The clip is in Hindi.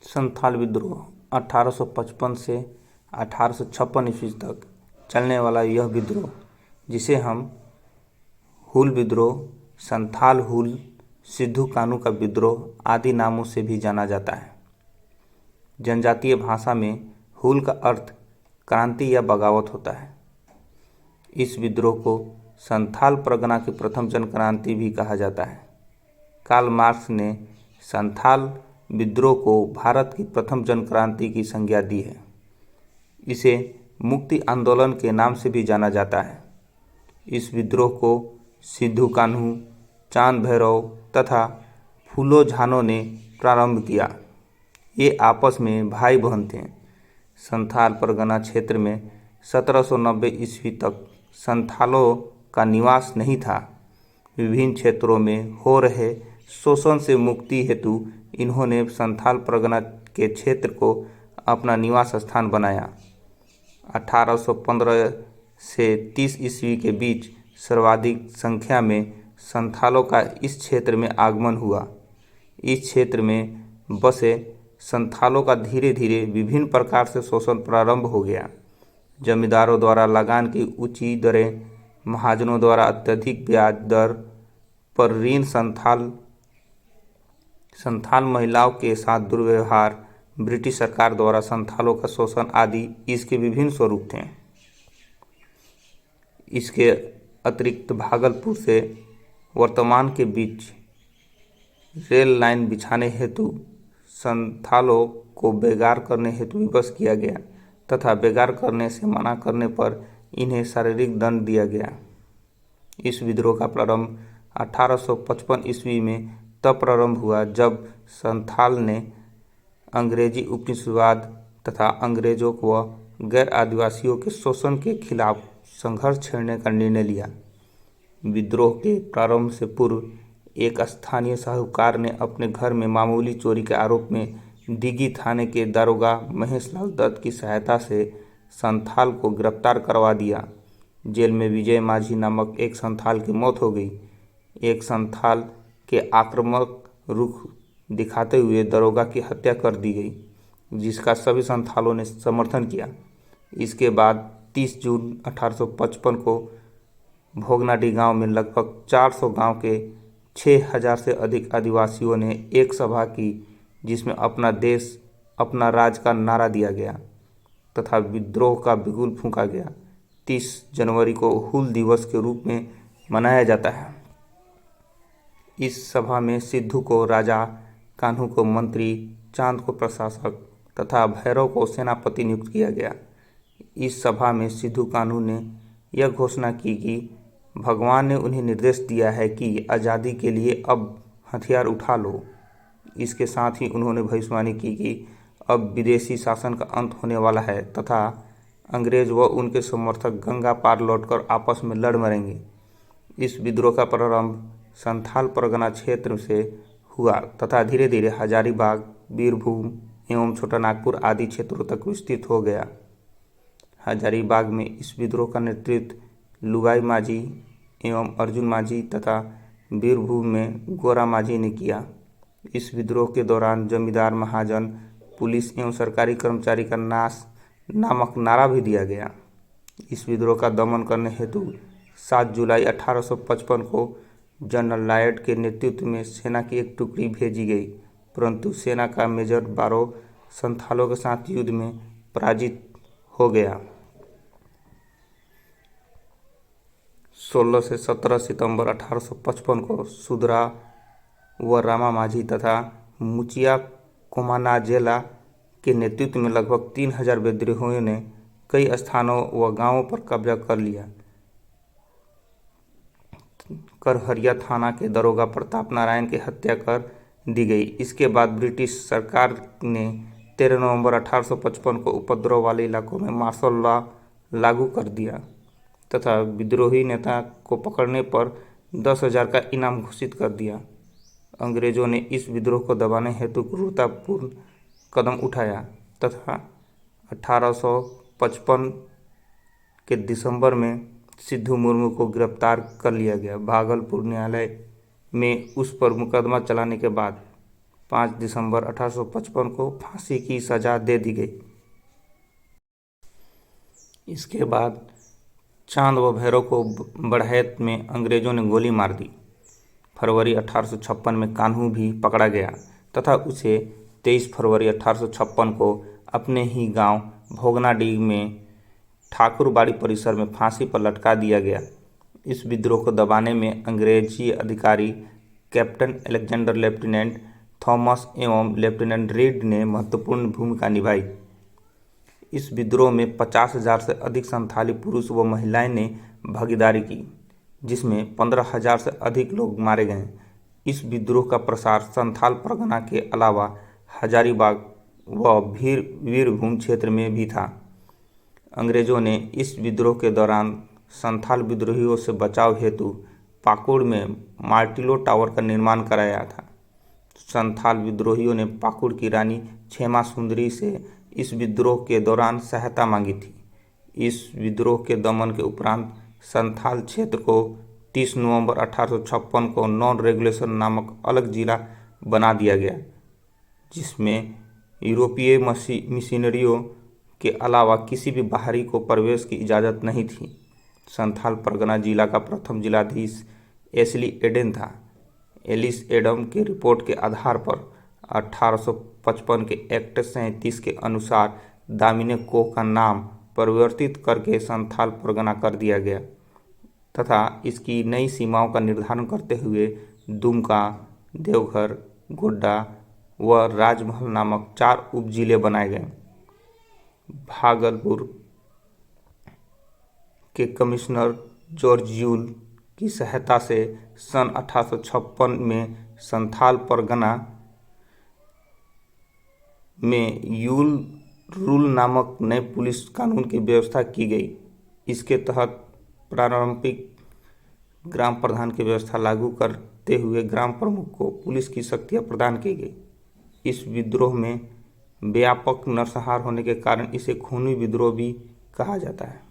संथाल विद्रोह 1855 से 1856 ईस्वी तक चलने वाला यह विद्रोह, जिसे हम हूल विद्रोह, संथाल हूल, सिद्धू कान्हू का विद्रोह आदि नामों से भी जाना जाता है। जनजातीय भाषा में हूल का अर्थ क्रांति या बगावत होता है। इस विद्रोह को संथाल परगना की प्रथम जन क्रांति भी कहा जाता है। कार्ल मार्क्स ने संथाल विद्रोह को भारत की प्रथम जन क्रांति की संज्ञा दी है। इसे मुक्ति आंदोलन के नाम से भी जाना जाता है। इस विद्रोह को सिद्धू कान्हू, चांद भैरव तथा फूलो झानो ने प्रारंभ किया। ये आपस में भाई बहन थे। संथाल परगना क्षेत्र में 1790 ईस्वी तक संथालों का निवास नहीं था। विभिन्न क्षेत्रों में हो रहे शोषण से मुक्ति हेतु इन्होंने संथाल परगना के क्षेत्र को अपना निवास स्थान बनाया। 1815 से 30 ईस्वी के बीच सर्वाधिक संख्या में संथालों का इस क्षेत्र में आगमन हुआ। इस क्षेत्र में बसे संथालों का धीरे धीरे विभिन्न प्रकार से शोषण प्रारंभ हो गया। जमींदारों द्वारा लगान की ऊंची दरें, महाजनों द्वारा अत्यधिक ब्याज दर पर ऋण, संथाल महिलाओं के साथ दुर्व्यवहार, ब्रिटिश सरकार द्वारा संथालों का शोषण आदि इसके विभिन्न स्वरूप थे। इसके अतिरिक्त भागलपुर से वर्तमान के बीच रेल लाइन बिछाने हेतु संथालों को बेगार करने हेतु विवश किया गया तथा बेगार करने से मना करने पर इन्हें शारीरिक दंड दिया गया। इस विद्रोह का प्रारंभ 1855 ईस्वी में तब प्रारंभ हुआ जब संथाल ने अंग्रेजी उपनिवेशवाद तथा अंग्रेजों व गैर आदिवासियों के शोषण के खिलाफ संघर्ष छेड़ने का निर्णय लिया। विद्रोह के प्रारंभ से पूर्व एक स्थानीय साहूकार ने अपने घर में मामूली चोरी के आरोप में दिघी थाने के दारोगा महेशलाल दत्त की सहायता से संथाल को गिरफ्तार करवा दिया। जेल में विजय माझी नामक एक संथाल की मौत हो गई। एक संथाल के आक्रामक रुख दिखाते हुए दारोगा की हत्या कर दी गई, जिसका सभी संथालों ने समर्थन किया। इसके बाद 30 जून 1855 को भोगनाडी गांव में लगभग 400 गांव के 6000 से अधिक आदिवासियों ने एक सभा की, जिसमें अपना देश अपना राज का नारा दिया गया तथा विद्रोह का बिगुल फूंका गया। 30 जनवरी को हूल दिवस के रूप में मनाया जाता है। इस सभा में सिद्धू को राजा, कान्हू को मंत्री, चांद को प्रशासक तथा भैरव को सेनापति नियुक्त किया गया। इस सभा में सिद्धू कान्हू ने यह घोषणा की कि भगवान ने उन्हें निर्देश दिया है कि आज़ादी के लिए अब हथियार उठा लो। इसके साथ ही उन्होंने भविष्यवाणी की कि अब विदेशी शासन का अंत होने वाला है तथा अंग्रेज व उनके समर्थक गंगा पार लौटकर आपस में लड़ मरेंगे। इस विद्रोह का प्रारंभ संथाल परगना क्षेत्र से हुआ तथा धीरे धीरे हजारीबाग, बीरभूम एवं छोटानागपुर आदि क्षेत्रों तक विस्तृत हो गया। हजारीबाग में इस विद्रोह का नेतृत्व लुगाई माझी एवं अर्जुन माझी तथा बीरभूम में गोरा माझी ने किया। इस विद्रोह के दौरान जमींदार, महाजन, पुलिस एवं सरकारी कर्मचारी का नाश नामक नारा भी दिया गया। इस विद्रोह का दमन करने हेतु 7 जुलाई 1855 को जनरल लायड के नेतृत्व में सेना की एक टुकड़ी भेजी गई, परंतु सेना का मेजर बारो संथालों के साथ युद्ध में पराजित हो गया। 16 से 17 सितंबर 1855 को सुदरा व रामा माझी तथा मुचिया कोमानाजेला के नेतृत्व में लगभग 3000 विद्रोहियों ने कई स्थानों व गांवों पर कब्जा कर लिया। करहरिया थाना के दरोगा प्रताप नारायण की हत्या कर दी गई। इसके बाद ब्रिटिश सरकार ने 13 नवंबर 1855 को उपद्रव वाले इलाकों में मार्शल लॉ लागू कर दिया तथा विद्रोही नेता को पकड़ने पर 10,000 का इनाम घोषित कर दिया। अंग्रेजों ने इस विद्रोह को दबाने हेतु क्रूरतापूर्ण कदम उठाया तथा 1855 के दिसंबर में सिद्धू मुर्मू को गिरफ्तार कर लिया गया। भागलपुर न्यायालय में उस पर मुकदमा चलाने के बाद 5 दिसंबर 1855 को फांसी की सजा दे दी गई। इसके बाद चांद व भैरव को बढ़ैत में अंग्रेजों ने गोली मार दी। फरवरी 1856 में कान्हू भी पकड़ा गया तथा उसे 23 फरवरी 1856 को अपने ही गांव भोगनाडीह में ठाकुरबाड़ी परिसर में फांसी पर लटका दिया गया। इस विद्रोह को दबाने में अंग्रेजी अधिकारी कैप्टन अलेक्जेंडर, लेफ्टिनेंट थॉमस एवं लेफ्टिनेंट रीड ने महत्वपूर्ण भूमिका निभाई। इस विद्रोह में 50,000 से अधिक संथाली पुरुष व महिलाएं ने भागीदारी की, जिसमें 15,000 से अधिक लोग मारे गए। इस विद्रोह का प्रसार संथाल परगना के अलावा हजारीबाग व वीरभूम क्षेत्र में भी था। अंग्रेजों ने इस विद्रोह के दौरान संथाल विद्रोहियों से बचाव हेतु पाकुड़ में मार्टिलो टावर का निर्माण कराया था। संथाल विद्रोहियों ने पाकुड़ की रानी क्षेमा सुंदरी से इस विद्रोह के दौरान सहायता मांगी थी। इस विद्रोह के दमन के उपरांत संथाल क्षेत्र को 30 नवंबर 1856 को नॉन रेगुलेशन नामक अलग जिला बना दिया गया, जिसमें यूरोपीय मिशनरियों के अलावा किसी भी बाहरी को प्रवेश की इजाज़त नहीं थी। संथाल परगना जिला का प्रथम जिलाधीश एशली एडन था। एलिस एडम के रिपोर्ट के आधार पर 1855 के एक्ट 37 के अनुसार दामिनी कोह का नाम परिवर्तित करके संथाल परगना कर दिया गया तथा इसकी नई सीमाओं का निर्धारण करते हुए दुमका, देवघर, गोड्डा व राजमहल नामक 4 उपजिले बनाए गए। भागलपुर के कमिश्नर जॉर्ज यूल की सहायता से सन 1856 में संथाल परगना में यूल रूल नामक नए पुलिस कानून की व्यवस्था की गई। इसके तहत प्रारंभिक ग्राम प्रधान की व्यवस्था लागू करते हुए ग्राम प्रमुख को पुलिस की शक्तियां प्रदान की गई। इस विद्रोह में व्यापक नरसंहार होने के कारण इसे खूनी विद्रोह भी कहा जाता है।